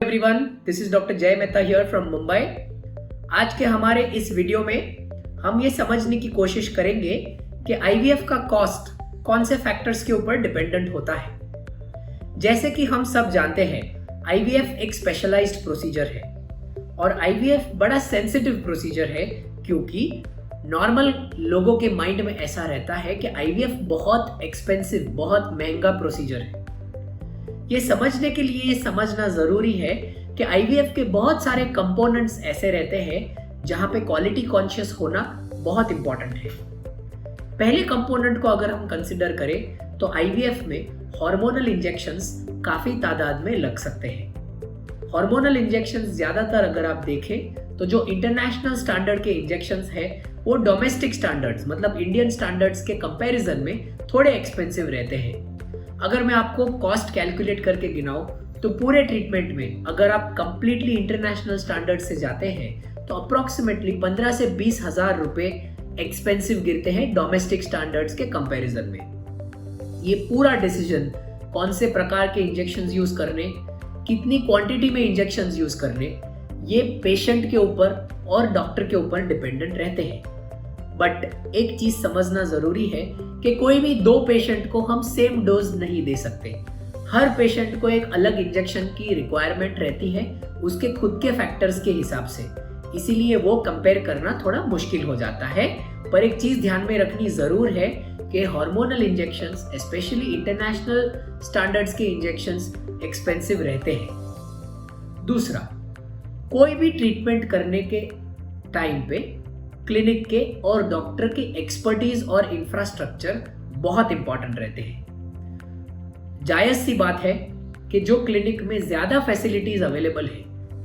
Everyone, this is doctor जय Mehta here from Mumbai. आज के हमारे इस वीडियो में हम ये समझने की कोशिश करेंगे कि आईवीएफ का कॉस्ट कौन से फैक्टर्स के ऊपर डिपेंडेंट होता है। जैसे कि हम सब जानते हैं, आईवीएफ एक स्पेशलाइज्ड प्रोसीजर है और आईवीएफ बड़ा सेंसिटिव प्रोसीजर है क्योंकि नॉर्मल लोगों के माइंड में ऐसा रहता है कि आईवीएफ बहुत एक्सपेंसिव, बहुत महंगा प्रोसीजर है। ये समझने के लिए ये समझना जरूरी है कि आईवीएफ के बहुत सारे कंपोनेंट्स ऐसे रहते हैं जहां पे क्वालिटी कॉन्शियस होना बहुत इंपॉर्टेंट है। पहले कंपोनेंट को अगर हम कंसिडर करें तो आईवीएफ में हार्मोनल इंजेक्शंस काफी तादाद में लग सकते हैं। हार्मोनल इंजेक्शंस ज्यादातर अगर आप देखें तो जो इंटरनेशनल स्टैंडर्ड के इंजेक्शंस है वो डोमेस्टिक स्टैंडर्ड्स मतलब इंडियन स्टैंडर्ड्स के कंपैरिजन में थोड़े एक्सपेंसिव रहते हैं। अगर मैं आपको कॉस्ट कैलकुलेट करके गिनाऊं तो पूरे ट्रीटमेंट में अगर आप कंप्लीटली इंटरनेशनल स्टैंडर्ड से जाते हैं तो अप्रोक्सीमेटली 15 से 20 हजार रुपए एक्सपेंसिव गिरते हैं डोमेस्टिक स्टैंडर्ड्स के कंपैरिजन में। ये पूरा डिसीजन कौन से प्रकार के इंजेक्शंस यूज करने, कितनी क्वांटिटी में इंजेक्शंस यूज करने, ये पेशेंट के ऊपर और डॉक्टर के ऊपर डिपेंडेंट रहते हैं। बट एक चीज समझना जरूरी है कि कोई भी दो पेशेंट को हम सेम डोज नहीं दे सकते। हर पेशेंट को एक अलग इंजेक्शन की रिक्वायरमेंट रहती है उसके खुद के फैक्टर्स के हिसाब से, इसीलिए वो कंपेयर करना थोड़ा मुश्किल हो जाता है। पर एक चीज ध्यान में रखनी जरूर है कि hormonal injections specially international standards के इंजेक्शंस एक्सपेंसिव रहते हैं। दूसरा, कोई भी ट्रीटमेंट करने के टाइम पे क्लिनिक के और डॉक्टर की एक्सपर्टीज और इंफ्रास्ट्रक्चर बहुत इंपॉर्टेंट रहते हैं। जायज सी बात है कि जो क्लिनिक में ज्यादा फैसिलिटीज अवेलेबल है,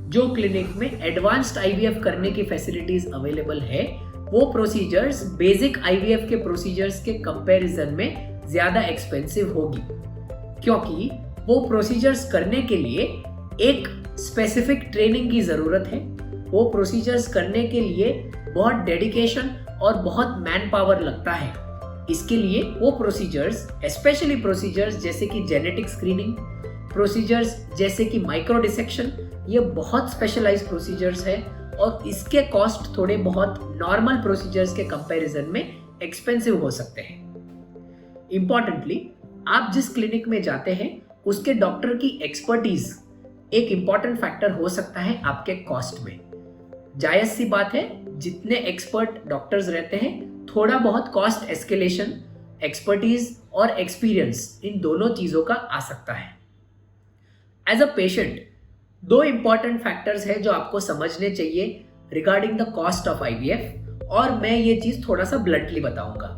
जो क्लिनिक में एडवांस्ड आईवीएफ करने की फैसिलिटीज अवेलेबल है, वो प्रोसीजर्स बेसिक आईवीएफ के प्रोसीजर्स के कंपैरिजन में ज्यादा एक्सपेंसिव होगी, क्योंकि वो प्रोसीजर्स करने के लिए एक स्पेसिफिक ट्रेनिंग की जरूरत है। वो प्रोसीजर्स करने के लिए बहुत डेडिकेशन और बहुत मैन पावर लगता है। इसके लिए वो प्रोसीजर्स, स्पेशली प्रोसीजर्स जैसे कि जेनेटिक स्क्रीनिंग, प्रोसीजर्स जैसे कि माइक्रो डिसेक्शन, ये बहुत स्पेशलाइज्ड प्रोसीजर्स है और इसके कॉस्ट थोड़े बहुत नॉर्मल प्रोसीजर्स के कंपैरिजन में एक्सपेंसिव हो सकते हैं। इंपॉर्टेंटली, आप जिस क्लिनिक में जाते हैं उसके डॉक्टर की एक्सपर्टीज एक इंपॉर्टेंट फैक्टर हो सकता है आपके कॉस्ट में। जायज सी बात है, जितने एक्सपर्ट डॉक्टर्स रहते हैं थोड़ा बहुत कॉस्ट एस्केलेशन, एक्सपर्टीज और एक्सपीरियंस इन दोनों चीजों का आ सकता है। एज अ पेशेंट, दो इंपॉर्टेंट फैक्टर्स है जो आपको समझने चाहिए regarding the cost of IVF, और मैं ये चीज थोड़ा सा ब्लंटली बताऊंगा।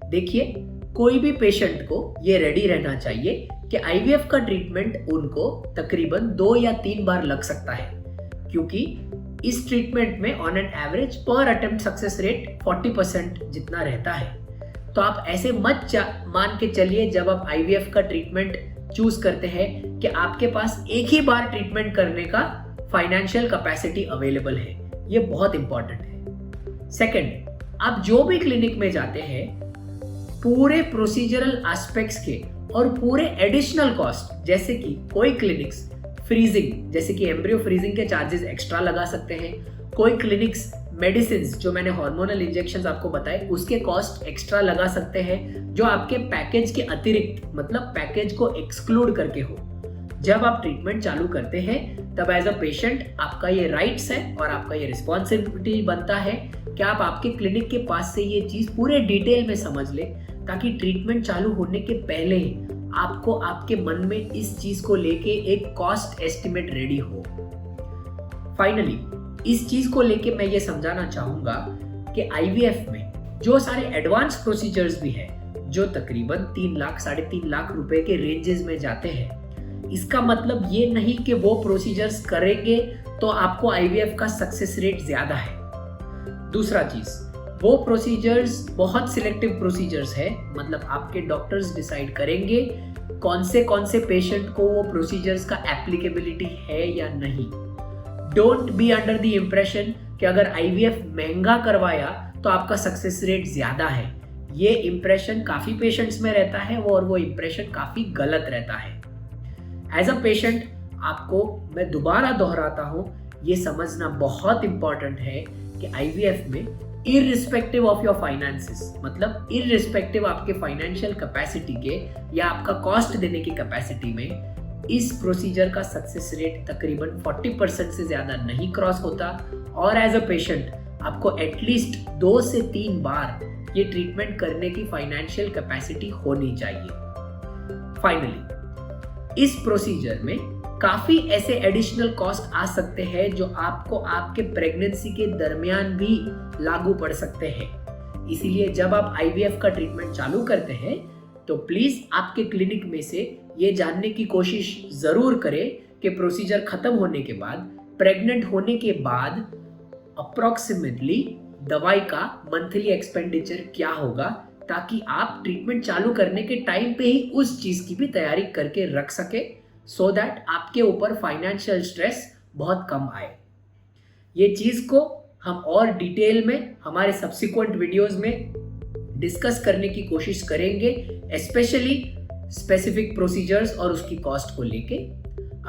देखिए, कोई भी पेशेंट को ये रेडी रहना चाहिए कि आईवीएफ का ट्रीटमेंट उनको तकरीबन 2 या 3 बार लग सकता है, क्योंकि इस ट्रीटमेंट में ऑन एन एवरेज पर अटेम्प्ट सक्सेस रेट 40% जितना रहता है। तो आप ऐसे मत मान के चलिए जब आप आईवीएफ का ट्रीटमेंट चूज करते हैं कि आपके पास एक ही बार ट्रीटमेंट करने का फाइनेंशियल कैपेसिटी अवेलेबल है। ये बहुत इंपॉर्टेंट है। सेकंड, आप जो भी क्लिनिक में जाते हैं, पूरे प्रोसीजरल एस्पेक्ट्स के और पूरे एडिशनल कॉस्ट, जैसे कि कोई क्लिनिक्स फ्रीजिंग जैसे कि एम्ब्रियो फ्रीजिंग के चार्जेस एक्स्ट्रा लगा सकते हैं, कोई क्लिनिक्स मेडिसिन जो मैंने हार्मोनल इंजेक्शंस आपको बताए उसके कॉस्ट एक्स्ट्रा लगा सकते हैं, जो आपके पैकेज के अतिरिक्त मतलब पैकेज को एक्सक्लूड करके हो। जब आप ट्रीटमेंट चालू करते हैं तब एज अ पेशेंट आपका ये राइट्स है और आपका ये रिस्पॉन्सिबिलिटी बनता है कि आप आपके क्लिनिक के पास से ये चीज पूरे डिटेल में समझ ले, ताकि ट्रीटमेंट चालू होने के पहले ही आपको आपके मन में इस चीज को लेके एक कॉस्ट एस्टिमेट रेडी हो। फाइनली, इस चीज को लेके मैं ये समझाना चाहूंगा कि आईवीएफ में जो सारे एडवांस प्रोसीजर्स भी है, जो तकरीबन 3 लाख 3.5 लाख रुपए के रेंजेस में जाते हैं, इसका मतलब ये नहीं कि वो प्रोसीजर्स करेंगे तो आपको आईवीएफ का सक्सेस रेट ज्यादा है। दूसरा चीज, वो प्रोसीजर्स बहुत सिलेक्टिव प्रोसीजर्स है, मतलब आपके डॉक्टर्स डिसाइड करेंगे कौन से पेशेंट को वो प्रोसीजर्स का एप्लीकेबिलिटी है या नहीं। Don't be under the impression कि अगर आईवीएफ महंगा करवाया तो आपका सक्सेस रेट ज्यादा है। ये इम्प्रेशन काफी पेशेंट्स में रहता है और वो इम्प्रेशन काफी गलत रहता है। एज अ पेशेंट आपको मैं दोबारा दोहराता हूँ, ये समझना बहुत इंपॉर्टेंट है कि आईवीएफ में इररिस्पेक्टिव ऑफ योर फाइनेंसेस, मतलब इररिस्पेक्टिव आपके फाइनेंशियल कैपेसिटी के या आपका कॉस्ट देने की कैपेसिटी में, इस प्रोसीजर का सक्सेस रेट तकरीबन 40% से ज़्यादा नहीं क्रॉस होता और एज अ पेशेंट आपको एटलीस्ट 2 से 3 बार ये ट्रीटमेंट करने की फाइनेंशियल कैपेसिटी होनी चाहिए। फाइनली, इस प्रोसीजर में काफ़ी ऐसे एडिशनल कॉस्ट आ सकते हैं जो आपको आपके प्रेगनेंसी के दरमियान भी लागू पड़ सकते हैं। इसीलिए जब आप आईवीएफ का ट्रीटमेंट चालू करते हैं तो प्लीज़ आपके क्लिनिक में से ये जानने की कोशिश ज़रूर करें कि प्रोसीजर ख़त्म होने के बाद, प्रेग्नेंट होने के बाद अप्रॉक्सीमेटली दवाई का मंथली एक्सपेंडिचर क्या होगा, ताकि आप ट्रीटमेंट चालू करने के टाइम पे ही उस चीज़ की भी तैयारी करके रख सके, सो दैट आपके ऊपर फाइनेंशियल स्ट्रेस बहुत कम आए। ये चीज़ को हम और डिटेल में हमारे सब्सिक्वेंट वीडियोस में डिस्कस करने की कोशिश करेंगे, स्पेशली स्पेसिफिक प्रोसीजर्स और उसकी कॉस्ट को लेके।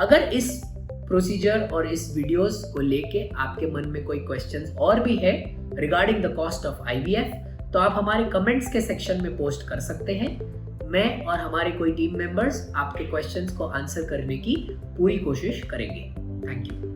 अगर इस प्रोसीजर और इस वीडियोस को लेके आपके मन में कोई क्वेश्चंस और भी है regarding the cost of IVF, तो आप हमारे कमेंट्स के सेक्शन में पोस्ट कर सकते हैं। मैं और हमारे कोई टीम मेंबर्स आपके क्वेश्चंस को आंसर करने की पूरी कोशिश करेंगे। Thank you.